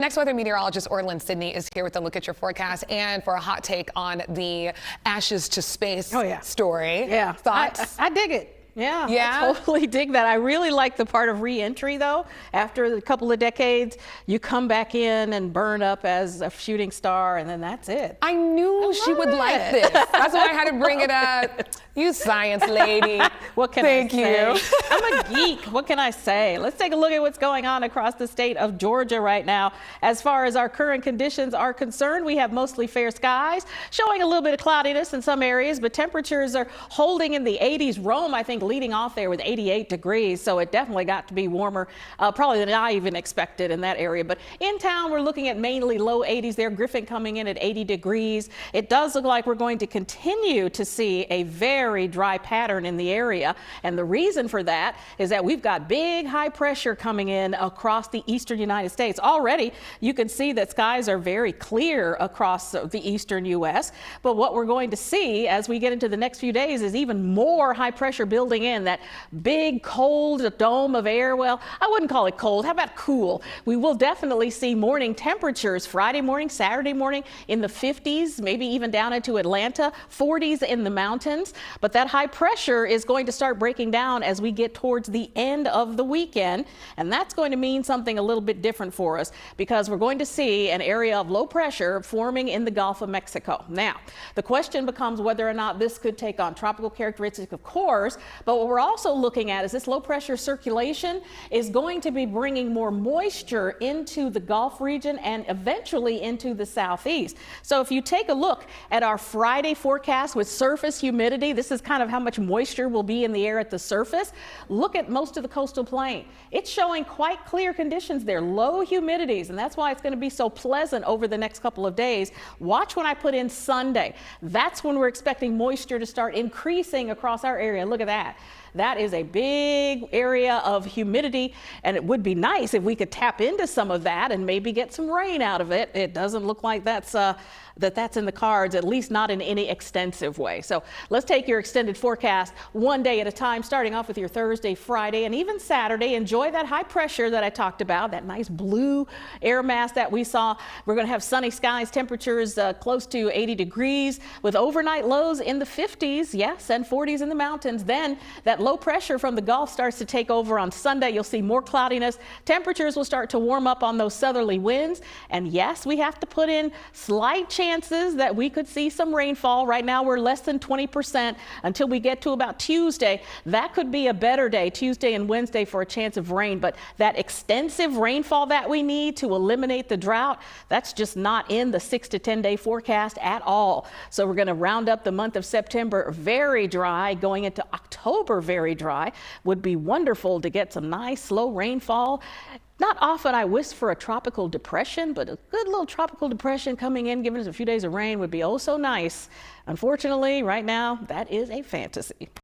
Next, weather meteorologist Orelon Sidney is here with a look at your forecast and for a hot take on the ashes to space story. Yeah. Thoughts? I dig it. Yeah, I totally dig that. I really like the part of re-entry, though. After a couple of decades, you come back in and burn up as a shooting star, and then that's it. I knew she would like this. That's why I had to bring it up. You science lady. What can I say? Thank you. I'm a geek. What can I say? Let's take a look at what's going on across the state of Georgia right now. As far as our current conditions are concerned, we have mostly fair skies, showing a little bit of cloudiness in some areas, but temperatures are holding in the 80s. Rome, I think, leading off there with 88 degrees, so it definitely got to be warmer probably than I even expected in that area. But in town, we're looking at mainly low 80s there. Griffin coming in at 80 degrees. It does look like we're going to continue to see a very dry pattern in the area, and the reason for that is that we've got big high pressure coming in across the eastern United States. Already, you can see that skies are very clear across the eastern U.S., but what we're going to see as we get into the next few days is even more high pressure building in, that big cold dome of air. Well, I wouldn't call it cold. How about cool? We will definitely see morning temperatures Friday morning, Saturday morning in the 50s, maybe even down into Atlanta, 40s in the mountains. But that high pressure is going to start breaking down as we get towards the end of the weekend. And that's going to mean something a little bit different for us, because we're going to see an area of low pressure forming in the Gulf of Mexico. Now, the question becomes whether or not this could take on tropical characteristics, of course. But what we're also looking at is this low pressure circulation is going to be bringing more moisture into the Gulf region and eventually into the southeast. So if you take a look at our Friday forecast with surface humidity, this is kind of how much moisture will be in the air at the surface. Look at most of the coastal plain. It's showing quite clear conditions there, low humidities, and that's why it's going to be so pleasant over the next couple of days. Watch when I put in Sunday. That's when we're expecting moisture to start increasing across our area. Look at that. That is a big area of humidity, and it would be nice if we could tap into some of that and maybe get some rain out of it. It doesn't look like that's in the cards, at least not in any extensive way. So let's take your extended forecast one day at a time, starting off with your Thursday, Friday, and even Saturday. Enjoy that high pressure that I talked about, that nice blue air mass that we saw. We're going to have sunny skies, temperatures close to 80 degrees with overnight lows in the 50s, yes, and 40s in the mountains. Then that low pressure from the Gulf starts to take over on Sunday. You'll see more cloudiness. Temperatures will start to warm up on those southerly winds. And yes, we have to put in slight chances that we could see some rainfall. Right now, we're less than 20% until we get to about Tuesday. That could be a better day, Tuesday and Wednesday, for a chance of rain. But that extensive rainfall that we need to eliminate the drought, that's just not in the 6 to 10 day forecast at all. So we're going to round up the month of September very dry, going into October very dry. Would be wonderful to get some nice slow rainfall. Not often I wish for a tropical depression, but a good little tropical depression coming in, giving us a few days of rain would be oh so nice. Unfortunately, right now, that is a fantasy.